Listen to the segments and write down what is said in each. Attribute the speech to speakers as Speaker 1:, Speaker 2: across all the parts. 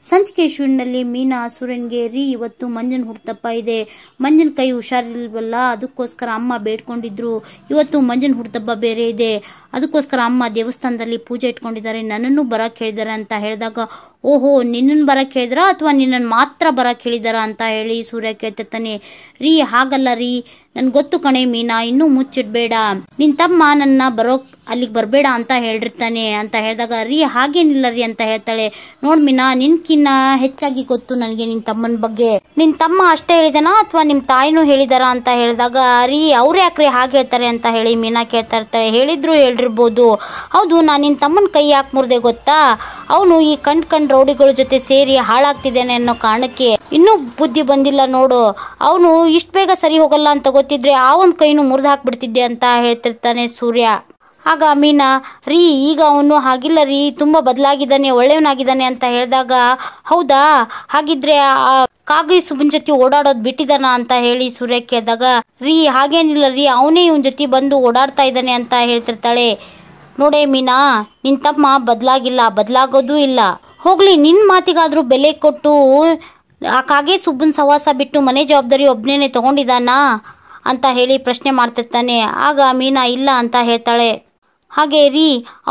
Speaker 1: ಸಂಚಿಕೆ ಶೂನ್ಯದಲ್ಲಿ ಮೀನಾ ಸೂರ್ಯನ್ಗೆ ಇವತ್ತು ಮಂಜನ್ ಹುಟ್ಟುಹಬ್ಬ ಇದೆ. ಮಂಜನ್ ಕೈ ಹುಷಾರಿಲ್ವಲ್ಲ, ಅದಕ್ಕೋಸ್ಕರ ಅಮ್ಮ ಬೇಡ್ಕೊಂಡಿದ್ರು. ಇವತ್ತು ಮಂಜನ್ ಹುಟ್ಟುಹಬ್ಬ ಬೇರೆ ಇದೆ, ಅದಕ್ಕೋಸ್ಕರ ಅಮ್ಮ ದೇವಸ್ಥಾನದಲ್ಲಿ ಪೂಜೆ ಇಟ್ಕೊಂಡಿದ್ದಾರೆ, ನನ್ನನ್ನು ಬರಕ್ ಹೇಳಿದಾರೆ ಅಂತ ಹೇಳಿದಾಗ, ಓಹೋ ನಿನ್ನನ್ನು ಬರಕ್ ಹೇಳಿದ್ರ ಅಥವಾ ನಿನ್ನನ್ನು ಮಾತ್ರ ಬರಕ್ ಹೇಳಿದಾರ ಅಂತ ಹೇಳಿ ಸೂರ್ಯ ಕೇಳ್ತಿರ್ತಾನೆ. ಹಾಗಲ್ಲ ನನ್ಗೆ ಗೊತ್ತು ಕಣೆ ಮೀನಾ, ಇನ್ನೂ ಮುಚ್ಚಿಡ್ಬೇಡ, ನಿನ್ ತಮ್ಮ ನನ್ನ ಬರೋಕ್ ಅಲ್ಲಿಗೆ ಬರಬೇಡ ಅಂತ ಹೇಳಿರ್ತಾನೆ ಅಂತ ಹೇಳಿದಾಗ, ಹಾಗೇನಿಲ್ಲ ಅಂತ ಹೇಳ್ತಾಳೆ. ನೋಡ್ ಮೀನಾ, ನಿನ್ಕಿನ್ನ ಹೆಚ್ಚಾಗಿ ಗೊತ್ತು ನನಗೆ ನಿನ್ ತಮ್ಮನ ಬಗ್ಗೆ. ನಿನ್ ತಮ್ಮ ಅಷ್ಟೇ ಹೇಳಿದಾನ ಅಥವಾ ನಿಮ್ ತಾಯಿನೂ ಹೇಳಿದಾರ ಅಂತ ಹೇಳಿದಾಗ, ಅವ್ರು ಯಾಕ್ರಿ ಹಾಗೆ ಹೇಳ್ತಾರೆ ಅಂತ ಹೇಳಿ ಮೀನಾ ಕೇಳ್ತಾ ಇರ್ತಾಳೆ. ಹೇಳಿದ್ರು ಹೇಳಿರ್ಬೋದು, ಹೌದು ನಾನು ನಿನ್ ತಮ್ಮನ ಕೈ ಯಾಕೆ ಮುರಿದೆ ಗೊತ್ತಾ, ಅವನು ಈ ಕಂಡ್ ರೌಡಿಗಳ ಜೊತೆ ಸೇರಿ ಹಾಳಾಗ್ತಿದ್ದೇನೆ ಅನ್ನೋ ಕಾರಣಕ್ಕೆ ಇನ್ನೂ ಬುದ್ಧಿ ಬಂದಿಲ್ಲ ನೋಡು, ಅವನು ಇಷ್ಟು ಬೇಗ ಸರಿ ಹೋಗಲ್ಲ ಅಂತ ಗೊತ್ತಿದ್ರೆ ಆ ಒಂದು ಕೈನು ಮುರಿದು ಹಾಕ್ಬಿಡ್ತಿದ್ದೆ ಅಂತ ಹೇಳ್ತಿರ್ತಾನೆ ಸೂರ್ಯ. ಆಗ ಮೀನಾ, ಈಗ ಅವನು ಹಾಗಿಲ್ಲ ತುಂಬಾ ಬದಲಾಗಿದ್ದಾನೆ, ಒಳ್ಳೆಯವನಾಗಿದ್ದಾನೆ ಅಂತ ಹೇಳಿದಾಗ, ಹೌದಾ ಹಾಗಿದ್ರೆ ಕಾಗಿ ಸುಬ್ಬನ್ ಜೊತೆ ಓಡಾಡೋದ್ ಬಿಟ್ಟಿದಾನ ಅಂತ ಹೇಳಿ ಸೂರ್ಯ ಕೇಳಿದಾಗ, ಹಾಗೇನಿಲ್ಲ ಅವನೇ ಇವನ್ ಜೊತೆ ಬಂದು ಓಡಾಡ್ತಾ ಇದ್ದಾನೆ ಅಂತ ಹೇಳ್ತಿರ್ತಾಳೆ. ನೋಡೇ ಮೀನಾ, ನಿನ್ ತಮ್ಮ ಬದಲಾಗಿಲ್ಲ, ಬದಲಾಗೋದೂ ಇಲ್ಲ, ಹೋಗ್ಲಿ ನಿನ್ ಮಾತಿಗಾದ್ರೂ ಬೆಲೆ ಕೊಟ್ಟು ಆ ಕಾಗೆ ಸುಬ್ಬನ್ ಸವಾಸ ಬಿಟ್ಟು ಮನೆ ಜವಾಬ್ದಾರಿ ಒಬ್ನೇನೆ ತಗೊಂಡಿದ್ದಾನಾ ಅಂತ ಹೇಳಿ ಪ್ರಶ್ನೆ ಮಾಡ್ತಿರ್ತಾನೆ. ಆಗ ಮೀನಾ ಇಲ್ಲ ಅಂತ ಹೇಳ್ತಾಳೆ. ಹಾಗೆ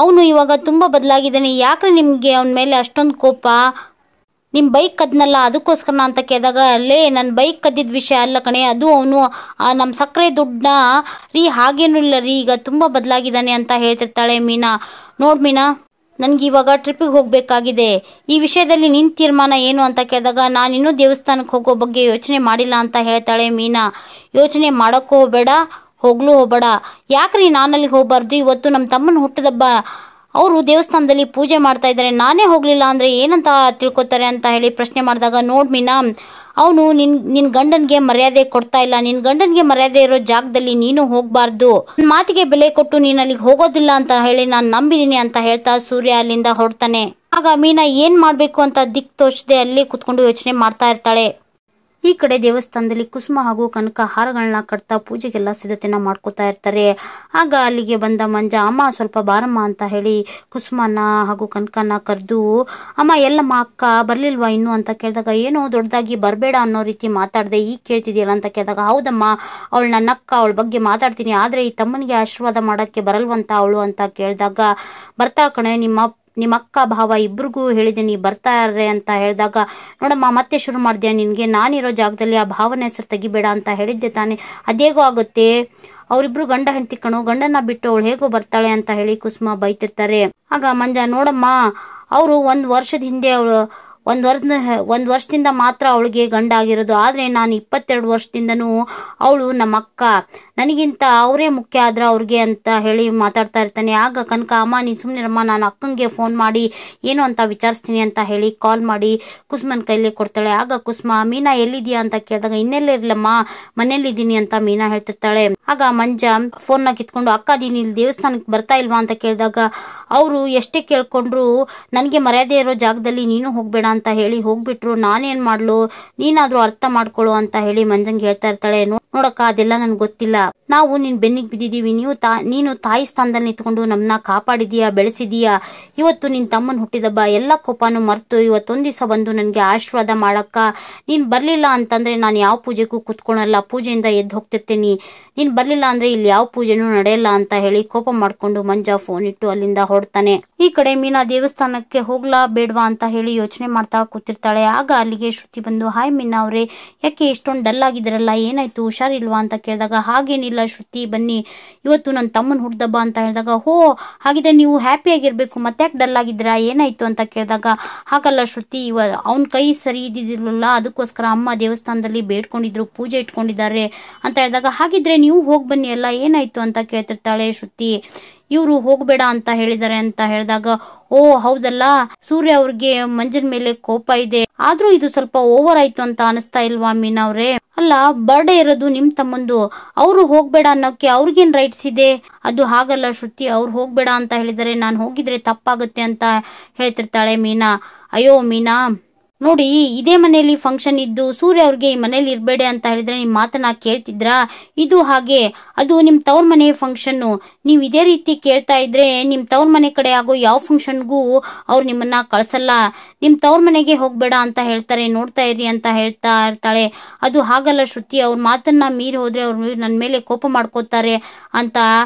Speaker 1: ಅವನು ಇವಾಗ ತುಂಬ ಬದಲಾಗಿದ್ದಾನೆ, ಯಾಕ್ರೆ ನಿಮಗೆ ಅವನ ಮೇಲೆ ಅಷ್ಟೊಂದು ಕೋಪ, ನಿಮ್ಮ ಬೈಕ್ ಕದ್ನಲ್ಲ ಅದಕ್ಕೋಸ್ಕರ ಅಂತ ಕೇಳಿದಾಗ, ನನ್ನ ಬೈಕ್ ಕದ್ದಿದ್ದ ವಿಷಯ ಅಲ್ಲ ಕಣೆ, ಅದು ಅವನು ನಮ್ಮ ಸಕ್ಕರೆ ದುಡ್ಡನ್ನ ಹಾಗೇನೂ ಇಲ್ಲ ಈಗ ತುಂಬ ಬದಲಾಗಿದ್ದಾನೆ ಅಂತ ಹೇಳ್ತಿರ್ತಾಳೆ ಮೀನಾ. ನೋಡ್ ಮೀನಾ, ನನಗೆ ಇವಾಗ ಟ್ರಿಪ್ಪಿಗೆ ಹೋಗಬೇಕಾಗಿದೆ, ಈ ವಿಷಯದಲ್ಲಿ ನಿನ್ನ ತೀರ್ಮಾನ ಏನು ಅಂತ ಕೇಳಿದಾಗ, ನಾನು ಇನ್ನೂ ದೇವಸ್ಥಾನಕ್ಕೆ ಹೋಗೋ ಬಗ್ಗೆ ಯೋಚನೆ ಮಾಡಿಲ್ಲ ಅಂತ ಹೇಳ್ತಾಳೆ ಮೀನಾ. ಯೋಚನೆ ಮಾಡೋಕ್ಕೂ ಹೋಗಬೇಡ, ಹೋಗ್ಲೂ ಹೋಗಬೇಡ, ಯಾಕ್ರಿ ನಾನು ಅಲ್ಲಿಗೆ ಹೋಗಬಾರ್ದು, ಇವತ್ತು ನಮ್ಮ ತಮ್ಮನ ಹುಟ್ಟಿದಬ್ಬ, ಅವರು ದೇವಸ್ಥಾನದಲ್ಲಿ ಪೂಜೆ ಮಾಡ್ತಾ ಇದ್ದಾರೆ, ನಾನೇ ಹೋಗಲಿಲ್ಲ ಅಂದರೆ ಏನಂತ ತಿಳ್ಕೊತಾರೆ ಅಂತ ಹೇಳಿ ಪ್ರಶ್ನೆ ಮಾಡಿದಾಗ, ನೋಡ್ ಮೀನಾ, ಅವನು ನಿನ್ನ ಗಂಡನಿಗೆ ಮರ್ಯಾದೆ ಕೊಡ್ತಾ ಇಲ್ಲ, ನಿನ್ನ ಗಂಡನಿಗೆ ಮರ್ಯಾದೆ ಇರೋ ಜಾಗದಲ್ಲಿ ನೀನು ಹೋಗಬಾರ್ದು, ನನ್ನ ಮಾತಿಗೆ ಬೆಲೆ ಕೊಟ್ಟು ನೀನು ಅಲ್ಲಿಗೆ ಹೋಗೋದಿಲ್ಲ ಅಂತ ಹೇಳಿ ನಾನು ನಂಬಿದ್ದೀನಿ ಅಂತ ಹೇಳ್ತಾ ಸೂರ್ಯ ಅಲ್ಲಿಂದ ಹೊರಡ್ತಾನೆ. ಆಗ ಮೀನಾ ಏನು ಮಾಡಬೇಕು ಅಂತ ದಿಕ್ ತೋಚದೆ ಅಲ್ಲಿ ಕುತ್ಕೊಂಡು ಯೋಚನೆ ಮಾಡ್ತಾ ಇರ್ತಾಳೆ. ಈ ಕಡೆ ದೇವಸ್ಥಾನದಲ್ಲಿ ಕುಸುಮ ಹಾಗೂ ಕನಕ ಹಾರಗಳನ್ನ ಕಟ್ತಾ ಪೂಜೆಗೆಲ್ಲ ಸಿದ್ಧತೆನ ಮಾಡ್ಕೋತಾ ಇರ್ತಾರೆ. ಆಗ ಅಲ್ಲಿಗೆ ಬಂದ ಮಂಜ, ಅಮ್ಮ ಸ್ವಲ್ಪ ಬಾರಮ್ಮ ಅಂತ ಹೇಳಿ ಕುಸುಮನ ಹಾಗೂ ಕನಕನ ಕರೆದು, ಅಮ್ಮ ಎಲ್ಲಮ್ಮ ಅಕ್ಕ ಬರ್ಲಿಲ್ವಾ ಇನ್ನು ಅಂತ ಕೇಳಿದಾಗ, ಏನೋ ದೊಡ್ಡದಾಗಿ ಬರಬೇಡ ಅನ್ನೋ ರೀತಿ ಮಾತಾಡಿದೆ, ಈಗ ಕೇಳ್ತಿದೆಯಲ್ಲ ಅಂತ ಕೇಳಿದಾಗ, ಹೌದಮ್ಮ ಅವಳು ನನ್ನ ಅಕ್ಕ, ಅವಳ ಬಗ್ಗೆ ಮಾತಾಡ್ತೀನಿ, ಆದರೆ ಈ ತಮ್ಮನಿಗೆ ಆಶೀರ್ವಾದ ಮಾಡೋಕ್ಕೆ ಬರಲ್ವಂತ ಅವಳು ಅಂತ ಕೇಳಿದಾಗ, ಬರ್ತಾ ಕಣೆ ನಿಮ್ಮ ಅಕ್ಕ ಭಾವ ಇಬ್ರಿಗೂ ಹೇಳಿದ್ದೀನಿ ಬರ್ತಾರೆ ಅಂತ ಹೇಳಿದಾಗ, ನೋಡಮ್ಮ ಮತ್ತೆ ಶುರು ಮಾಡಿದ್ಯಾ ನಿನಗೆ, ನಾನಿರೋ ಜಾಗದಲ್ಲಿ ಆ ಭಾವನೆ ಹೆಸರು ತೆಗಿಬೇಡ ಅಂತ ಹೇಳಿದ್ದೆ ತಾನೆ, ಅದೇಗೋ ಆಗುತ್ತೆ, ಅವರಿಬ್ರು ಗಂಡ ಹೆಂಡತಿ ಕಣೋ, ಗಂಡನ ಬಿಟ್ಟು ಅವಳು ಹೇಗೋ ಬರ್ತಾಳೆ ಅಂತ ಹೇಳಿ ಕುಸುಮ ಬೈತಿರ್ತಾರೆ. ಆಗ ಮಂಜ, ನೋಡಮ್ಮ ಅವರು ಒಂದು ವರ್ಷದ ಹಿಂದೆ ಅವಳು ಒಂದು ವರ್ಷದಿಂದ ಮಾತ್ರ ಅವಳಿಗೆ ಗಂಡ ಆಗಿರೋದು, ಆದರೆ ನಾನು 22 ವರ್ಷದಿಂದನೂ ಅವಳು ನಮ್ಮ ಅಕ್ಕ, ನನಗಿಂತ ಅವರೇ ಮುಖ್ಯ ಆದ್ರೆ ಅವ್ರಿಗೆ ಅಂತ ಹೇಳಿ ಮಾತಾಡ್ತಾ ಇರ್ತಾನೆ. ಆಗ ಕನಕ, ಅಮ್ಮ ನೀನು ಸುಮ್ಮನಿರಮ್ಮ, ನಾನು ಅಕ್ಕಂಗೆ ಫೋನ್ ಮಾಡಿ ಏನು ಅಂತ ವಿಚಾರಿಸ್ತೀನಿ ಅಂತ ಹೇಳಿ ಕಾಲ್ ಮಾಡಿ ಕುಸುಮನ ಕೈಲೇ ಕೊಡ್ತಾಳೆ. ಆಗ ಕುಸುಮ, ಮೀನಾ ಎಲ್ಲಿದೆಯಾ ಅಂತ ಕೇಳಿದಾಗ, ಇನ್ನೆಲ್ಲೇ ಇರ್ಲಮ್ಮ ಮನೇಲಿದ್ದೀನಿ ಅಂತ ಮೀನಾ ಹೇಳ್ತಿರ್ತಾಳೆ. ಆಗ ಮಂಜ ಫೋನ್ನ ಕಿತ್ಕೊಂಡು, ಅಕ್ಕ ನೀನು ಇಲ್ಲಿ ದೇವಸ್ಥಾನಕ್ಕೆ ಬರ್ತಾ ಇಲ್ವಾ ಅಂತ ಕೇಳಿದಾಗ, ಅವರು ಎಷ್ಟೇ ಕೇಳ್ಕೊಂಡ್ರು ನನಗೆ ಮರ್ಯಾದೆ ಇರೋ ಜಾಗದಲ್ಲಿ ನೀನು ಹೋಗ್ಬೇಡ ಅಂತ ಹೇಳಿ ಹೋಗ್ಬಿಟ್ರು, ನಾನೇನ್ ಮಾಡ್ಲು, ನೀನಾದ್ರೂ ಅರ್ಥ ಮಾಡ್ಕೊಳ್ಳು ಅಂತ ಹೇಳಿ ಮಂಜಂಗೆ ಹೇಳ್ತಾ ಇರ್ತಾಳೆ. ನೋಡಕ್ಕ ಅದೆಲ್ಲ ನನ್ಗೆ ಗೊತ್ತಿಲ್ಲ, ನಾವು ನಿನ್ ಬೆನ್ನಿಗೆ ಬಿದ್ದಿದ್ದೀವಿ, ನೀನು ತಾಯಿ ಸ್ಥಾನದಲ್ಲಿ ನಿಂತ್ಕೊಂಡು ನಮ್ಮನ್ನ ಕಾಪಾಡಿದೀಯಾ, ಬೆಳೆಸಿದೀಯಾ, ಇವತ್ತು ನಿನ್ ತಮ್ಮನ್ ಹುಟ್ಟಿದಬ್ಬ, ಎಲ್ಲ ಕೋಪನೂ ಮರ್ತು ಇವತ್ತೊಂದ್ ದಿವಸ ಬಂದು ನನಗೆ ಆಶೀರ್ವಾದ ಮಾಡಕ್ಕ, ನೀನ್ ಬರ್ಲಿಲ್ಲ ಅಂತಂದ್ರೆ ನಾನು ಯಾವ ಪೂಜೆಗೂ ಕುತ್ಕೊಳಲ್ಲ, ಪೂಜೆಯಿಂದ ಎದ್ದು ಹೋಗ್ತಿರ್ತೀನಿ, ನೀನ್ ಬರ್ಲಿಲ್ಲ ಅಂದ್ರೆ ಇಲ್ಲಿ ಯಾವ ಪೂಜೆನೂ ನಡೆಯಲ್ಲ ಅಂತ ಹೇಳಿ ಕೋಪ ಮಾಡ್ಕೊಂಡು ಮಂಜ ಫೋನ್ ಇಟ್ಟು ಅಲ್ಲಿಂದ ಹೊರಡ್ತಾನೆ. ಈ ಕಡೆ ಮೀನಾ ದೇವಸ್ಥಾನಕ್ಕೆ ಹೋಗ್ಲಾ ಬೇಡ್ವಾ ಅಂತ ಹೇಳಿ ಯೋಚನೆ ಮಾಡ್ತಾ ಕೂತಿರ್ತಾಳೆ. ಆಗ ಅಲ್ಲಿಗೆ ಶ್ರುತಿ ಬಂದು, ಹಾಯ್ ಮೀನಾ ಅವರೇ, ಯಾಕೆ ಇಷ್ಟೊಂದು ಡಲ್ ಆಗಿದ್ರಲ್ಲ, ಏನಾಯ್ತು ಹುಷಾರಿಲ್ವಾ ಅಂತ ಕೇಳಿದಾಗ, ಹಾಗೇನಿಲ್ಲ ಶ್ರುತಿ ಬನ್ನಿ, ಇವತ್ತು ನನ್ನ ತಮ್ಮನ ಹುಟ್ಟಿದಬ್ಬ ಅಂತ ಹೇಳಿದಾಗ, ಹೋ ಹಾಗಿದ್ರೆ ನೀವು ಹ್ಯಾಪಿ ಆಗಿರ್ಬೇಕು, ಮತ್ತೆ ಯಾಕೆ ಡಲ್ ಆಗಿದ್ದೀರಾ, ಏನಾಯ್ತು ಅಂತ ಕೇಳಿದಾಗ, ಹಾಗಲ್ಲ ಶ್ರುತಿ, ಅವನ ಕೈ ಸರಿ ಇದ್ದಿದ್ದಿರಲಿಲ್ಲ, ಅದಕ್ಕೋಸ್ಕರ ಅಮ್ಮ ದೇವಸ್ಥಾನದಲ್ಲಿ ಬೇಡ್ಕೊಂಡಿದ್ರು, ಪೂಜೆ ಇಟ್ಕೊಂಡಿದ್ದಾರೆ ಅಂತ ಹೇಳಿದಾಗ, ಹಾಗಿದ್ರೆ ನೀವು ಹೋಗಿ ಬನ್ನಿ ಅಲ್ಲ, ಏನಾಯ್ತು ಅಂತ ಕೇಳ್ತಿರ್ತಾಳೆ ಶ್ರುತಿ. ಇವರು ಹೋಗ್ಬೇಡ ಅಂತ ಹೇಳಿದ್ದಾರೆ ಅಂತ ಹೇಳಿದಾಗ, ಓ ಹೌದಲ್ಲ, ಸೂರ್ಯ ಅವ್ರಿಗೆ ಮಂಜನ್ ಮೇಲೆ ಕೋಪ ಇದೆ, ಆದ್ರೂ ಇದು ಸ್ವಲ್ಪ ಓವರ್ ಆಯ್ತು ಅಂತ ಅನಿಸ್ತಾ ಇಲ್ವಾ ಮೀನಾ ಅವ್ರೆ, ಅಲ್ಲ ಬರ್ಡೇ ಇರೋದು ನಿಮ್ ತಮ್ಮಂದು, ಅವ್ರು ಹೋಗ್ಬೇಡ ಅನ್ನೋಕೆ ಅವ್ರಿಗೇನ್ ರೈಟ್ಸ್ ಇದೆ, ಅದು ಹಾಗಲ್ಲ ಶ್ರುತಿ, ಅವ್ರು ಹೋಗ್ಬೇಡ ಅಂತ ಹೇಳಿದರೆ ನಾನು ಹೋಗಿದ್ರೆ ತಪ್ಪಾಗುತ್ತೆ ಅಂತ ಹೇಳ್ತಿರ್ತಾಳೆ ಮೀನಾ. ಅಯ್ಯೋ ಮೀನಾ, ನೋಡಿ, ಇದೇ ಮನೆಯಲ್ಲಿ ಫಂಕ್ಷನ್ ಇದ್ದು ಸೂರ್ಯ ಅವ್ರಿಗೆ ಈ ಮನೇಲಿ ಇರಬೇಡಿ ಅಂತ ಹೇಳಿದ್ರೆ ನಿಮ್ಮ ಮಾತನ್ನ ಕೇಳ್ತಿದ್ರಾ? ಇದು ಹಾಗೆ, ಅದು ನಿಮ್ಮ ತವ್ರ ಮನೆ ಫಂಕ್ಷನ್ನು. ನೀವು ಇದೇ ರೀತಿ ಕೇಳ್ತಾ ಇದ್ರೆ ನಿಮ್ಮ ತವ್ರ ಮನೆ ಕಡೆ ಆಗೋ ಯಾವ ಫಂಕ್ಷನ್ಗೂ ಅವ್ರು ನಿಮ್ಮನ್ನ ಕಳ್ಸಲ್ಲ. ನಿಮ್ಮ ತವ್ರ ಮನೆಗೆ ಹೋಗ್ಬೇಡ ಅಂತ ಹೇಳ್ತಾರೆ, ನೋಡ್ತಾ ಇರಿ ಅಂತ ಹೇಳ್ತಾ ಇರ್ತಾಳೆ. ಅದು ಹಾಗಲ್ಲ ಶ್ರುತಿ, ಅವ್ರ ಮಾತನ್ನ ಮೀರಿ ಹೋದ್ರೆ ಅವ್ರು ನನ್ನ ಮೇಲೆ ಕೋಪ ಮಾಡ್ಕೋತಾರೆ ಅಂತ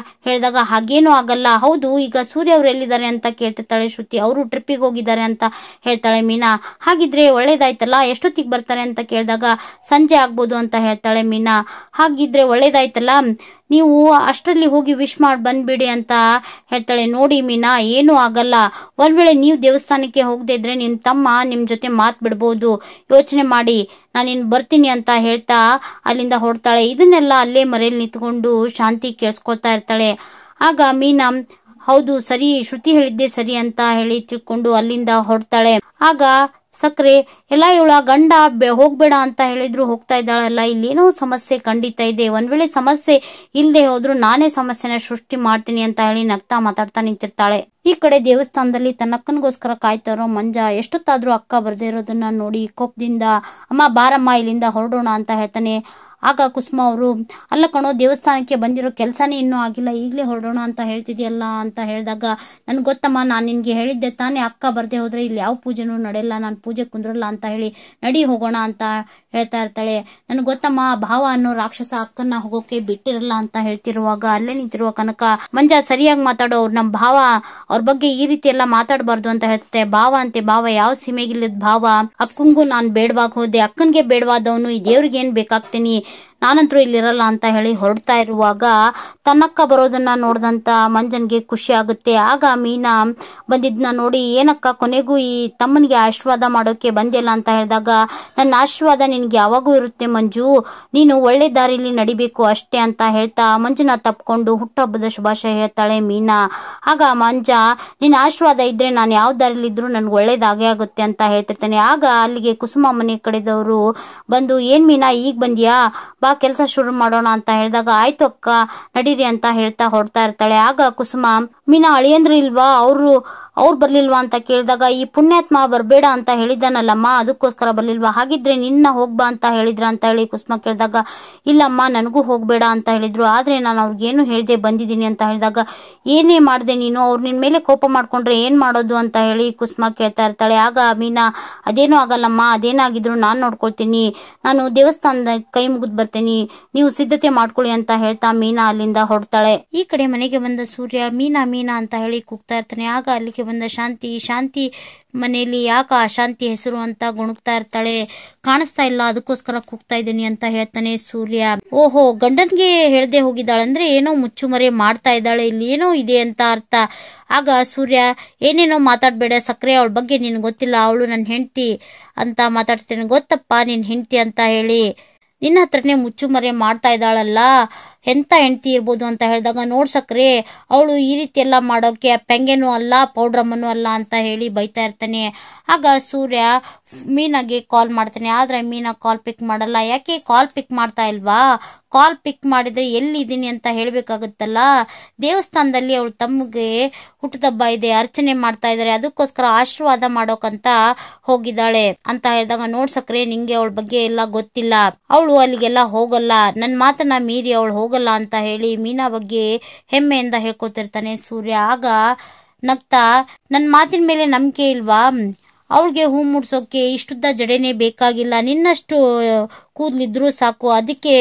Speaker 1: ಹೇಳಿದಾಗ ಹಾಗೇನೂ ಆಗಲ್ಲ. ಹೌದು, ಈಗ ಸೂರ್ಯ ಅವ್ರು ಎಲ್ಲಿದ್ದಾರೆ ಅಂತ ಕೇಳ್ತಿರ್ತಾಳೆ ಶ್ರುತಿ. ಅವರು ಟ್ರಿಪ್ಪಿಗೆ ಹೋಗಿದ್ದಾರೆ ಅಂತ ಹೇಳ್ತಾಳೆ ಮೀನಾ. ಹಾಗಿದ್ರೆ ಒಳ್ಳೇದಾಯ್ತಲ್ಲ, ಎಷ್ಟೊತ್ತಿಗೆ ಬರ್ತಾರೆ ಅಂತ ಕೇಳಿದಾಗ ಸಂಜೆ ಆಗ್ಬೋದು ಅಂತ ಹೇಳ್ತಾಳೆ ಮೀನಾ. ಹಾಗಿದ್ರೆ ಒಳ್ಳೇದಾಯ್ತಲ್ಲ, ನೀವು ಅಷ್ಟರಲ್ಲಿ ಹೋಗಿ ವಿಶ್ ಮಾಡಿ ಬಂದ್ಬಿಡಿ ಅಂತ ಹೇಳ್ತಾಳೆ. ನೋಡಿ ಮೀನಾ, ಏನೂ ಆಗಲ್ಲ. ಒಂದ್ ವೇಳೆ ನೀವು ದೇವಸ್ಥಾನಕ್ಕೆ ಹೋಗದೆ ಇದ್ರೆ ನಿಮ್ಮ ತಮ್ಮ ನಿಮ್ಮ ಜೊತೆ ಮಾತು ಬಿಡ್ಬೋದು, ಯೋಚನೆ ಮಾಡಿ, ನಾನಿನ್ ಬರ್ತೀನಿ ಅಂತ ಹೇಳ್ತಾ ಅಲ್ಲಿಂದ ಹೊರಡ್ತಾಳೆ. ಇದನ್ನೆಲ್ಲ ಅಲ್ಲೇ ಮರೆಯಲ್ಲಿ ನಿಂತ್ಕೊಂಡು ಶಾಂತಿ ಕೇಳಿಸ್ಕೊಳ್ತಾ ಇರ್ತಾಳೆ. ಆಗ ಮೀನಾ ಹೌದು ಸರಿ, ಶ್ರುತಿ ಹೇಳಿದ್ದೆ ಸರಿ ಅಂತ ಹೇಳಿ ತಿಳ್ಕೊಂಡು ಅಲ್ಲಿಂದ ಹೊರಡ್ತಾಳೆ. ಆಗ ಸಕ್ರೆ ಎಲ್ಲ ಇವಳ ಗಂಡ ಹೋಗ್ಬೇಡ ಅಂತ ಹೇಳಿದ್ರು ಹೋಗ್ತಾ ಇದ್ದಾಳಲ್ಲ, ಇಲ್ಲೇನೋ ಸಮಸ್ಯೆ ಖಂಡಿತ ಇದೆ. ಒಂದ್ ವೇಳೆ ಸಮಸ್ಯೆ ಇಲ್ಲದೆ ಹೋದ್ರು ನಾನೇ ಸಮಸ್ಯೆನ ಸೃಷ್ಟಿ ಮಾಡ್ತೀನಿ ಅಂತ ಹೇಳಿ ನಗ್ತಾ ಮಾತಾಡ್ತಾ ನಿಂತಿರ್ತಾಳೆ. ಈ ಕಡೆ ದೇವಸ್ಥಾನದಲ್ಲಿ ತನ್ನ ಅಕ್ಕನಿಗೋಸ್ಕರ ಕಾಯ್ತಾ ಇರೋ ಮಂಜ ಎಷ್ಟೊತ್ತಾದ್ರೂ ಅಕ್ಕ ಬರ್ದೇ ಇರೋದನ್ನ ನೋಡಿ ಕೋಪದಿಂದ ಅಮ್ಮ ಬಾರಮ್ಮ ಇಲ್ಲಿಂದ ಹೊರಡೋಣ ಅಂತ ಹೇಳ್ತಾನೆ. ಆಗ ಕುಸುಮ ಅವರು ಅಲ್ಲ ಕಣೋ, ದೇವಸ್ಥಾನಕ್ಕೆ ಬಂದಿರೋ ಕೆಲಸನೇ ಇನ್ನೂ ಆಗಿಲ್ಲ, ಈಗಲೇ ಹೊರಡೋಣ ಅಂತ ಹೇಳ್ತಿದ್ಯಲ್ಲ ಅಂತ ಹೇಳಿದಾಗ ನನ್ಗೆ ಗೊತ್ತಮ್ಮ, ನಾನು ನಿನ್ಗೆ ಹೇಳಿದ್ದೆ ತಾನೇ, ಅಕ್ಕ ಬರ್ದೇ ಹೋದ್ರೆ ಇಲ್ಲಿ ಯಾವ ಪೂಜೆನೂ ನಡೆಯಲ್ಲ, ನಾನು ಪೂಜೆ ಕುಂದ್ರಲ್ಲ ಅಂತ ಹೇಳಿ ನಡಿ ಹೋಗೋಣ ಅಂತ ಹೇಳ್ತಾ ಇರ್ತಾಳೆ. ನನ್ಗೆ ಗೊತ್ತಮ್ಮ, ಭಾವ ಅನ್ನೋ ರಾಕ್ಷಸ ಅಕ್ಕನ್ನ ಹೋಗೋಕೆ ಬಿಟ್ಟಿರಲ್ಲ ಅಂತ ಹೇಳ್ತಿರುವಾಗ ಅಲ್ಲೇ ನಿಂತಿರುವ ಕನಕ ಮಂಜ ಸರಿಯಾಗಿ ಮಾತಾಡೋ, ಅವ್ರು ನಮ್ಮ ಭಾವ, ಅವ್ರ ಬಗ್ಗೆ ಈ ರೀತಿ ಎಲ್ಲ ಮಾತಾಡಬಾರ್ದು ಅಂತ ಹೇಳ್ತಾರೆ. ಭಾವ ಅಂತೆ, ಭಾವ ಯಾವ ಸೀಮೆಗಿಲ್ಲದ ಭಾವ, ಅಕ್ಕಂಗೂ ನಾನು ಬೇಡವಾಗ ಹೋದೆ, ಅಕ್ಕನ್ಗೆ ಬೇಡವಾದವನು ಈ ದೇವ್ರಿಗೆ ಏನ್ ಬೇಕಾಗ್ತೀನಿ, ನಾನಂತರೂ ಇಲ್ಲಿರಲ್ಲ ಅಂತ ಹೇಳಿ ಹೊರಡ್ತಾ ಇರುವಾಗ ತನ್ನಕ್ಕ ಬರೋದನ್ನ ನೋಡ್ದಂತ ಮಂಜನ್ಗೆ ಖುಷಿ ಆಗುತ್ತೆ. ಆಗ ಮೀನಾ ಬಂದಿದ್ನ ನೋಡಿ, ಏನಕ್ಕ ಕೊನೆಗೂ ಈ ತಮ್ಮನಿಗೆ ಆಶೀರ್ವಾದ ಮಾಡೋಕೆ ಬಂದಿಲ್ಲ ಅಂತ ಹೇಳಿದಾಗ, ನನ್ನ ಆಶೀರ್ವಾದ ನಿನ್ಗೆ ಯಾವಾಗೂ ಇರುತ್ತೆ ಮಂಜು, ನೀನು ಒಳ್ಳೆ ದಾರಿಲಿ ನಡಿಬೇಕು ಅಷ್ಟೇ ಅಂತ ಹೇಳ್ತಾ ಮಂಜುನ ತಪ್ಕೊಂಡು ಹುಟ್ಟುಹಬ್ಬದ ಶುಭಾಶಯ ಹೇಳ್ತಾಳೆ ಮೀನಾ. ಆಗ ಮಂಜ, ನಿನ್ನ ಆಶೀರ್ವಾದ ಇದ್ರೆ ನಾನು ಯಾವ ದಾರಿಲಿದ್ರು ನನ್ಗೆ ಒಳ್ಳೇದಾಗೇ ಆಗುತ್ತೆ ಅಂತ ಹೇಳ್ತಿರ್ತಾನೆ. ಆಗ ಅಲ್ಲಿಗೆ ಕುಸುಮ ಮನೆ ಕಡೆದವರು ಬಂದು, ಏನ್ ಮೀನಾ ಈಗ ಬಂದ್ಯಾ, ಬಾ ಕೆಲಸ ಶುರು ಮಾಡೋಣ ಅಂತ ಹೇಳಿದಾಗ ಆಯ್ತು ಅಕ್ಕ ನಡೀರಿ ಅಂತ ಹೇಳ್ತಾ ಹೊರಡ್ತಾ ಇರ್ತಾಳೆ. ಆಗ ಕುಸುಮ, ಮೀನಾ ಅಳಿಯಂದ್ರು ಇಲ್ವಾ, ಅವ್ರು ಬರ್ಲಿಲ್ವಾ ಅಂತ ಕೇಳಿದಾಗ, ಈ ಪುಣ್ಯಾತ್ಮ ಬರ್ಬೇಡ ಅಂತ ಹೇಳಿದಾನಲ್ಲಮ್ಮ, ಅದಕ್ಕೋಸ್ಕರ ಬರ್ಲಿಲ್ವಾ, ಹಾಗಿದ್ರೆ ನಿನ್ನ ಹೋಗ್ಬಾ ಅಂತ ಹೇಳಿದ್ರ ಅಂತ ಹೇಳಿ ಕುಸುಮ ಕೇಳಿದಾಗ, ಇಲ್ಲಮ್ಮ ನನಗೂ ಹೋಗ್ಬೇಡ ಅಂತ ಹೇಳಿದ್ರು, ಆದ್ರೆ ನಾನು ಅವ್ರಿಗೇನು ಹೇಳ್ದೆ ಬಂದಿದ್ದೀನಿ ಅಂತ ಹೇಳಿದಾಗ, ಏನೇ ಮಾಡ್ದೆ ನೀನು, ಅವ್ರು ನಿನ್ ಮೇಲೆ ಕೋಪ ಮಾಡ್ಕೊಂಡ್ರೆ ಏನ್ ಮಾಡೋದು ಅಂತ ಹೇಳಿ ಕುಸುಮ ಕೇಳ್ತಾ ಇರ್ತಾಳೆ. ಆಗ ಮೀನಾ, ಅದೇನೂ ಆಗಲ್ಲಮ್ಮ, ಅದೇನಾಗಿದ್ರು ನಾನ್ ನೋಡ್ಕೊಳ್ತೀನಿ, ನಾನು ದೇವಸ್ಥಾನದ ಕೈ ಮುಗಿದ್ ಬರ್ತೀನಿ, ನೀವು ಸಿದ್ಧತೆ ಮಾಡ್ಕೊಳ್ಳಿ ಅಂತ ಹೇಳ್ತಾ ಮೀನಾ ಅಲ್ಲಿಂದ ಹೊರಡ್ತಾಳೆ. ಈ ಕಡೆ ಮನೆಗೆ ಬಂದ ಸೂರ್ಯ ಮೀನಾ ಮೀನಾ ಅಂತ ಹೇಳಿ ಕೂಗ್ತಾ ಇರ್ತಾನೆ. ಆಗ ಅಲ್ಲಿಗೆ ಬಂದ ಶಾಂತಿ ಮನೆಯಲ್ಲಿ ಯಾಕ ಅಶಾಂತಿ ಹೆಸರು ಅಂತ ಗುಣಗ್ತಾ ಇರ್ತಾಳೆ. ಕಾಣಿಸ್ತಾ ಇಲ್ಲ, ಅದಕ್ಕೋಸ್ಕರ ಕೂಗ್ತಾ ಇದ್ದೀನಿ ಅಂತ ಹೇಳ್ತಾನೆ ಸೂರ್ಯ. ಓಹೋ, ಗಂಡನ್ಗೆ ಹೇಳ್ದೆ ಹೋಗಿದ್ದಾಳಂದ್ರೆ ಏನೋ ಮುಚ್ಚುಮರೆ ಮಾಡ್ತಾ ಇದ್ದಾಳೆ, ಇಲ್ಲಿ ಏನೋ ಇದೆ ಅಂತ ಅರ್ಥ. ಆಗ ಸೂರ್ಯ, ಏನೇನೋ ಮಾತಾಡ್ಬೇಡ ಸಕ್ರೆ, ಅವಳ ಬಗ್ಗೆ ನಿನ್ ಗೊತ್ತಿಲ್ಲ, ಅವಳು ನನ್ನ ಹೆಂಡತಿ ಅಂತ ಮಾತಾಡ್ತೇನೆ, ಗೊತ್ತಪ್ಪ ನಿನ್ ಹೆಂಡತಿ ಅಂತ ಹೇಳಿ ನಿನ್ನ ಹತ್ರನೇ ಮುಚ್ಚುಮರೆ ಮಾಡ್ತಾ ಇದ್ದಾಳಲ್ಲ, ಎಂತ ಹೆಂಡತಿ ಇರ್ಬೋದು ಅಂತ ಹೇಳಿದಾಗ, ನೋಡ್ ಸಕ್ರೆ, ಅವಳು ಈ ರೀತಿ ಎಲ್ಲ ಮಾಡೋಕೆ ಪೆಂಗೆನೂ ಅಲ್ಲ ಪೌಡ್ರಮ್ಮನೂ ಅಲ್ಲ ಅಂತ ಹೇಳಿ ಬೈತಾ ಇರ್ತಾನೆ. ಆಗ ಸೂರ್ಯ ಮೀನಾಗೆ ಕಾಲ್ ಮಾಡ್ತಾನೆ, ಆದ್ರೆ ಮೀನಾ ಕಾಲ್ ಪಿಕ್ ಮಾಡಲ್ಲ. ಯಾಕೆ ಕಾಲ್ ಪಿಕ್ ಮಾಡ್ತಾ ಇಲ್ವಾ, ಕಾಲ್ ಪಿಕ್ ಮಾಡಿದ್ರೆ ಎಲ್ಲಿದ್ದೀನಿ ಅಂತ ಹೇಳ್ಬೇಕಾಗುತ್ತಲ್ಲ, ದೇವಸ್ಥಾನದಲ್ಲಿ ಅವಳು ತಮ್ಮಗೆ ಹುಟ್ಟುಹಬ್ಬ ಇದೆ, ಅರ್ಚನೆ ಮಾಡ್ತಾ ಇದಾರೆ, ಅದಕ್ಕೋಸ್ಕರ ಆಶೀರ್ವಾದ ಮಾಡೋಕಂತ ಹೋಗಿದ್ದಾಳೆ ಅಂತ ಹೇಳಿದಾಗ, ನೋಡ್ ಸಕ್ರೆ, ನಿಂಗೆ ಅವಳ ಬಗ್ಗೆ ಎಲ್ಲ ಗೊತ್ತಿಲ್ಲ, ಅವಳು ಅಲ್ಲಿಗೆಲ್ಲ ಹೋಗಲ್ಲ, ನನ್ನ ಮಾತನ್ನ ಮೀರಿ ಅವಳು ಹೋಗಲ್ಲ ಅಂತ ಹೇಳಿ ಮೀನಾ ಬಗ್ಗೆ ಹೆಮ್ಮೆಯಿಂದ ಹೇಳ್ಕೊತಿರ್ತಾನೆ ಸೂರ್ಯ. ಆಗ ನಗ್ತಾ, ನನ್ನ ಮಾತಿನ ಮೇಲೆ ನಂಬಿಕೆ ಇಲ್ವಾ, ಅವಳಿಗೆ ಹೂ ಮುಡ್ಸೋಕೆ ಇಷ್ಟುದ್ದ ಜಡೆನೇ ಬೇಕಾಗಿಲ್ಲ, ನಿನ್ನಷ್ಟು ಕೂದ್ಲಿದ್ರು ಸಾಕು, ಅದಕ್ಕೆ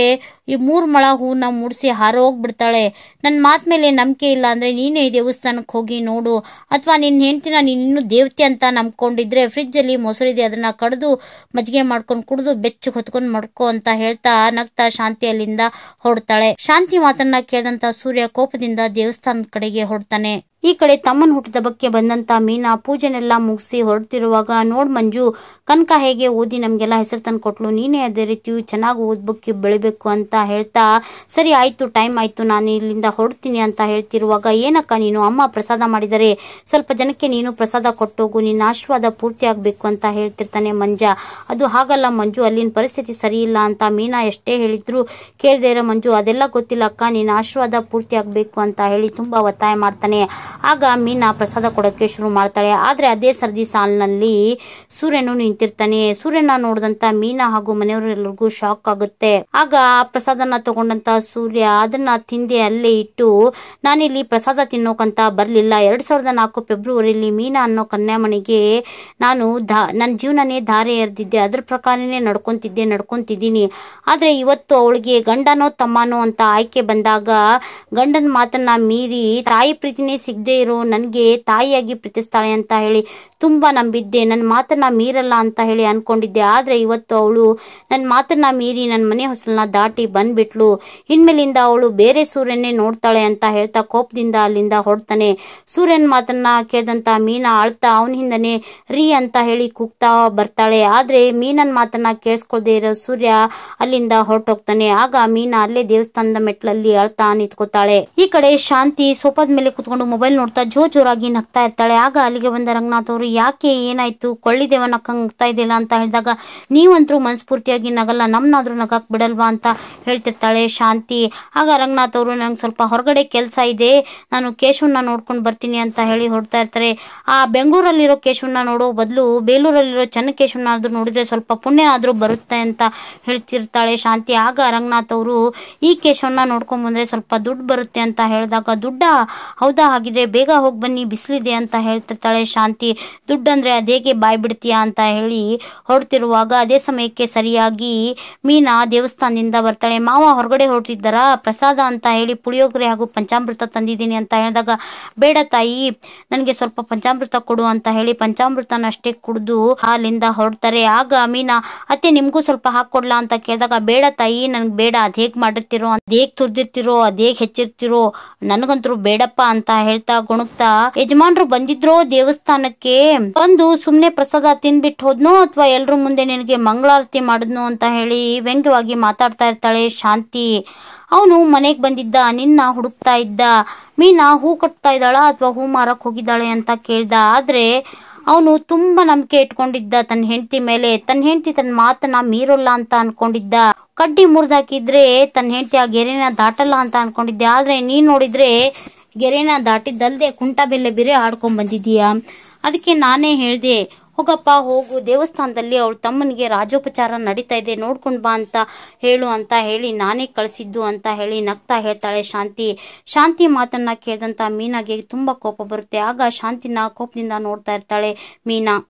Speaker 1: ಈ 3 ಮೊಳ ಹೂನ ಮುಡಿಸಿ ಹಾರೋಗ್ಬಿಡ್ತಾಳೆ. ನನ್ನ ಮಾತ್ ಮೇಲೆ ನಂಬಿಕೆ ಇಲ್ಲ ಅಂದ್ರೆ ನೀನೇ ದೇವಸ್ಥಾನಕ್ಕೆ ಹೋಗಿ ನೋಡು, ಅಥವಾ ನಿನ್ನ ಹೆಂಡತಿನ ನೀನು ಇನ್ನೂ ದೇವತೆ ಅಂತ ನಂಬ್ಕೊಂಡಿದ್ರೆ ಫ್ರಿಜ್ ಅಲ್ಲಿ ಮೊಸರಿದೆ, ಅದನ್ನ ಕಡ್ದು ಮಜ್ಜಿಗೆ ಮಾಡ್ಕೊಂಡು ಕುಡಿದು ಬೆಚ್ಚಗೆ ಹೊತ್ಕೊಂಡು ಮಡ್ಕೋ ಅಂತ ಹೇಳ್ತಾ ನಗ್ತಾ ಶಾಂತಿ ಅಲ್ಲಿಂದ ಹೊರಡ್ತಾಳೆ. ಶಾಂತಿ ಮಾತನ್ನ ಕೇಳಿದಂತ ಸೂರ್ಯ ಕೋಪದಿಂದ ದೇವಸ್ಥಾನದ ಕಡೆಗೆ ಹೊರಡ್ತಾನೆ. ಈ ಕಡೆ ತಮ್ಮನ ಹುಟ್ಟುಹಬ್ಬಕ್ಕೆ ಬಂದಂತ ಮೀನಾ ಪೂಜೆನೆಲ್ಲ ಮುಗಿಸಿ ಹೊರಡ್ತಿರುವಾಗ, ನೋಡ್ ಮಂಜು, ಕನಕ ಹೇಗೆ ಓದಿ ನಮ್ಗೆಲ್ಲ ಹೆಸರು ತಂದು ಕೊಟ್ಲು, ನೀನೇ ಅದೇ ರೀತಿ ಚೆನ್ನಾಗಿ ಓದ್ಬೇಕು ಬೆಳಿಬೇಕು ಅಂತ ಹೇಳ್ತಾ, ಸರಿ ಆಯ್ತು ಟೈಮ್ ಆಯ್ತು ನಾನು ಇಲ್ಲಿಂದ ಹೊರಡ್ತೀನಿ ಅಂತ ಹೇಳ್ತಿರುವಾಗ, ಏನಕ್ಕ ನೀನು, ಅಮ್ಮ ಪ್ರಸಾದ ಮಾಡಿದರೆ ಸ್ವಲ್ಪ ಜನಕ್ಕೆ ನೀನು ಪ್ರಸಾದ ಕೊಟ್ಟೋಗು, ನಿನ್ನ ಆಶೀರ್ವಾದ ಪೂರ್ತಿ ಆಗ್ಬೇಕು ಅಂತ ಹೇಳ್ತಿರ್ತಾನೆ ಮಂಜ. ಅದು ಹಾಗಲ್ಲ ಮಂಜು, ಅಲ್ಲಿನ ಪರಿಸ್ಥಿತಿ ಸರಿ ಇಲ್ಲ ಅಂತ ಮೀನಾ ಎಷ್ಟೇ ಹೇಳಿದ್ರು ಕೇಳ್ದೇ ಇರೋ ಮಂಜು, ಅದೆಲ್ಲ ಗೊತ್ತಿಲ್ಲ ಅಕ್ಕ, ನಿನ್ನ ಆಶೀರ್ವಾದ ಪೂರ್ತಿ ಆಗ್ಬೇಕು ಅಂತ ಹೇಳಿ ತುಂಬಾ ಒತ್ತಾಯ ಮಾಡ್ತಾನೆ. ಆಗ ಮೀನಾ ಪ್ರಸಾದ ಕೊಡೋಕ್ಕೆ ಶುರು ಮಾಡ್ತಾಳೆ. ಆದ್ರೆ ಅದೇ ಸರದಿ ಸಾಲಿನಲ್ಲಿ ಸೂರ್ಯನು ನಿಂತಿರ್ತಾನೆ. ಸೂರ್ಯನ ನೋಡಿದಂತ ಮೀನಾ ಹಾಗೂ ಮನೆಯವರೆಲ್ಲರಿಗೂ ಶಾಕ್ ಆಗುತ್ತೆ. ಆಗ ಆ ಪ್ರಸಾದನ ತಗೊಂಡಂತ ಸೂರ್ಯ ಅದನ್ನ ತಿಂದೆ ಅಲ್ಲೇ ಇಟ್ಟು, ನಾನಿಲ್ಲಿ ಪ್ರಸಾದ ತಿನ್ನೋಕಂತ ಬರ್ಲಿಲ್ಲ. 2004 ಫೆಬ್ರವರಿಯಲ್ಲಿ ಮೀನಾ ಅನ್ನೋ ಕನ್ಯಾಮಣಿಗೆ ನಾನು ನನ್ನ ಜೀವನನೇ ಧಾರೆ ಎರೆದಿದ್ದೆ. ಅದ್ರ ಪ್ರಕಾರನೇ ನಡ್ಕೊಂತಿದ್ದೀನಿ. ಆದ್ರೆ ಇವತ್ತು ಅವಳಿಗೆ ಗಂಡನೋ ತಮ್ಮನೋ ಅಂತ ಆಯ್ಕೆ ಬಂದಾಗ ಗಂಡನ ಮಾತನ್ನ ಮೀರಿ ತಾಯಿ ಪ್ರೀತಿನೇ ಸಿಗದೆ ಇರೋ ನನ್ಗೆ ತಾಯಿಯಾಗಿ ಪ್ರೀತಿಸ್ತಾಳೆ ಅಂತ ಹೇಳಿ ತುಂಬಾ ನಂಬಿದ್ದೆ. ನನ್ನ ಮಾತನ್ನ ಮೀರಲ್ಲ ಅಂತ ಹೇಳಿ ಅನ್ಕೊಂಡಿದ್ದೆ. ಆದ್ರೆ ಇವತ್ತು ಅವಳು ನನ್ನ ಮಾತನ್ನ ಮೀರಿ ನನ್ನ ಮನೆ ಹೊಸಲನ್ನ ದಾಟಿ ಬಂದ್ಬಿಟ್ಲು. ಇನ್ಮೇಲಿಂದ ಅವಳು ಬೇರೆ ಸೂರ್ಯನೇ ನೋಡ್ತಾಳೆ ಅಂತ ಹೇಳ್ತಾ ಕೋಪದಿಂದ ಅಲ್ಲಿಂದ ಹೊರಡ್ತಾನೆ. ಸೂರ್ಯನ ಮಾತನ್ನ ಕೇಳಿದಂತ ಮೀನಾ ಅಳ್ತಾ ಅವನ ಹಿಂದನೆ ರೀ ಅಂತ ಹೇಳಿ ಕೂಗ್ತಾ ಬರ್ತಾಳೆ. ಆದ್ರೆ ಮೀನನ್ ಮಾತನ್ನ ಕೇಳಿಸ್ಕೊಳ್ದೆ ಇರೋ ಸೂರ್ಯ ಅಲ್ಲಿಂದ ಹೊರಟೋಗ್ತಾನೆ. ಆಗ ಮೀನಾ ಅಲ್ಲೇ ದೇವಸ್ಥಾನದ ಮೆಟ್ಲಲ್ಲಿ ಅಳ್ತಾ ನಿಂತ್ಕೋತಾಳೆ. ಈ ಕಡೆ ಶಾಂತಿ ಸೋಫಾದ ಮೇಲೆ ಕುತ್ಕೊಂಡು ಮೊಬೈಲ್ ನೋಡ್ತಾ ಜೋರಾಗಿ ನಗ್ತಾ ಇರ್ತಾಳೆ. ಆಗ ಅಲ್ಲಿಗೆ ಬಂದ ರಂಗನಾಥ್ ಅವರು, ಯಾಕೆ ಏನಾಯ್ತು, ಕೊಳ್ಳಿದೇವ ನಗ್ತಾ ಇದೆಯಲ್ಲ ಅಂತ ಹೇಳಿದಾಗ, ನೀವಂತರೂ ಮನಸ್ಫೂರ್ತಿಯಾಗಿ ನಗಲ್ಲ, ನಮ್ನಾದ್ರೂ ನಗಕ್ ಬಿಡಲ್ವಾ ಅಂತ ಹೇಳ್ತಿರ್ತಾಳೆ ಶಾಂತಿ. ಆಗ ರಂಗನಾಥ್ ಅವರು, ನಂಗೆ ಸ್ವಲ್ಪ ಹೊರಗಡೆ ಕೆಲಸ ಇದೆ, ನಾನು ಕೇಶವನ್ನ ನೋಡ್ಕೊಂಡು ಬರ್ತೀನಿ ಅಂತ ಹೇಳಿ ಹೊರಡ್ತಾ ಇರ್ತಾರೆ. ಆ ಬೆಂಗಳೂರಲ್ಲಿರೋ ಕೇಶವನ್ನ ನೋಡೋ ಬದಲು ಬೇಲೂರಲ್ಲಿರೋ ಚೆನ್ನಕೇಶವನಾದ್ರೂ ನೋಡಿದ್ರೆ ಸ್ವಲ್ಪ ಪುಣ್ಯ ಆದ್ರೂ ಬರುತ್ತೆ ಅಂತ ಹೇಳ್ತಿರ್ತಾಳೆ ಶಾಂತಿ. ಆಗ ರಂಗನಾಥ್ ಅವರು, ಈ ಕೇಶವನ್ನ ನೋಡ್ಕೊಂಡ್ ಬಂದ್ರೆ ಸ್ವಲ್ಪ ದುಡ್ಡು ಬರುತ್ತೆ ಅಂತ ಹೇಳಿದಾಗ, ದುಡ್ಡ? ಹೌದಾ, ಹಾಗಿದ್ರೆ ಬೇಗ ಹೋಗಿ ಬನ್ನಿ, ಬಿಸಿಲಿದೆ ಅಂತ ಹೇಳ್ತಿರ್ತಾಳೆ ಶಾಂತಿ. ದುಡ್ಡಂದ್ರೆ ಅದೇಗೆ ಬಾಯ್ ಬಿಡ್ತೀಯಾ ಅಂತ ಹೇಳಿ ಹೊರಡ್ತಿರುವಾಗ ಅದೇ ಸಮಯಕ್ಕೆ ಸರಿಯಾಗಿ ಮೀನಾ ದೇವಸ್ಥಾನದಿಂದ ಬರ್ತಾಳೆ. ಮಾವ ಹೊರಗಡೆ ಹೊರಟಿದ್ದಾರಾ, ಪ್ರಸಾದ ಅಂತ ಹೇಳಿ ಪುಳಿಯೋಗರೆ ಹಾಗೂ ಪಂಚಾಮೃತ ತಂದಿದ್ದೀನಿ ಅಂತ ಹೇಳಿದಾಗ, ಬೇಡ ತಾಯಿ, ನನಗೆ ಸ್ವಲ್ಪ ಪಂಚಾಮೃತ ಕೊಡು ಅಂತ ಹೇಳಿ ಪಂಚಾಮೃತನ ಅಷ್ಟೇ ಕುಡಿದು ಅಲ್ಲಿಂದ ಹೊರಡ್ತಾರೆ. ಆಗ ಮೀನಾ, ಅತ್ತೆ ನಿಮ್ಗೂ ಸ್ವಲ್ಪ ಹಾಕೊಡ್ಲಾ ಅಂತ ಕೇಳಿದಾಗ, ಬೇಡ ತಾಯಿ, ನನ್ಗೆ ಬೇಡ, ಅದ್ ಹೇಗ್ ಮಾಡಿರ್ತಿರೋ, ಅದೇಗ್ ತುರ್ದಿರ್ತಿರೋ, ಅದೇಗ್ ಹೆಚ್ಚಿರ್ತಿರೋ, ನನಗಂತರೂ ಬೇಡಪ್ಪ ಅಂತ ಹೇಳ್ತಾ ಗುಣಗ್ತಾ, ಯಜಮಾನ್ರು ಬಂದಿದ್ರೋ ದೇವಸ್ಥಾನಕ್ಕೆ, ಬಂದು ಸುಮ್ನೆ ಪ್ರಸಾದ ತಿಂದ್ಬಿಟ್ಟು ಹೋದ್ನೋ ಅಥವಾ ಎಲ್ರ ಮುಂದೆ ನಿನಗೆ ಮಂಗಳಾರತಿ ಮಾಡಿದ್ನೋ ಅಂತ ಹೇಳಿ ವ್ಯಂಗ್ಯವಾಗಿ ಮಾತಾಡ್ತಾ ಇರ್ತಾಳೆ ಶಾಂತಿ. ಅವನು ಮನೆಗೆ ಬಂದಿದ್ದ, ನಿನ್ನ ಹುಡುಕ್ತಾ ಇದ್ದ. ಮೀನಾ ಹೂ ಕಟ್ತಾ ಇದ್ದಾಳ ಅಥವಾ ಹೂ ಮಾರಕ್ ಹೋಗಿದ್ದಾಳೆ ಅಂತ ಕೇಳ್ದ. ಆದ್ರೆ ಅವನು ತುಂಬಾ ನಂಬಿಕೆ ಇಟ್ಕೊಂಡಿದ್ದ ತನ್ನ ಹೆಂಡತಿ ಮೇಲೆ. ತನ್ನ ಹೆಂಡತಿ ತನ್ನ ಮಾತನ್ನ ಮೀರೋಲ್ಲ ಅಂತ ಅನ್ಕೊಂಡಿದ್ದ. ಕಡ್ಡಿ ಮುರಿದಾಕಿದ್ರೆ ತನ್ನ ಹೆಂಡತಿ ಆ ಗೆರೆನ ದಾಟಲ್ಲ ಅಂತ ಅನ್ಕೊಂಡಿದ್ದೆ. ಆದ್ರೆ ನೀನ್ ನೋಡಿದ್ರೆ ಗೆರೆನ ದಾಟಿದ್ದಲ್ದೆ ಕುಂಟ ಬೆಲ್ಲೆ ಬೇರೆ ಆಡ್ಕೊಂಡ್ ಬಂದಿದೀಯ. ಅದಕ್ಕೆ ನಾನೇ ಹೇಳ್ದೆ, ಹೋಗಪ್ಪ ಹೋಗು, ದೇವಸ್ಥಾನದಲ್ಲಿ ಅವಳ ತಮ್ಮನಿಗೆ ರಾಜೋಪಚಾರ ನಡೀತಾ ಇದೆ, ನೋಡ್ಕೊಂಡ್ ಬಾ ಅಂತ ಹೇಳು ಅಂತ ಹೇಳಿ ನಾನೇ ಕಳಿಸಿದ್ದು ಅಂತ ಹೇಳಿ ನಗ್ತಾ ಹೇಳ್ತಾಳೆ ಶಾಂತಿ. ಶಾಂತಿ ಮಾತನ್ನ ಕೇಳಿದಂತ ಮೀನಾಗೆ ತುಂಬಾ ಕೋಪ ಬರುತ್ತೆ. ಆಗ ಶಾಂತಿನ ಕೋಪದಿಂದ ನೋಡ್ತಾ ಇರ್ತಾಳೆ ಮೀನಾ.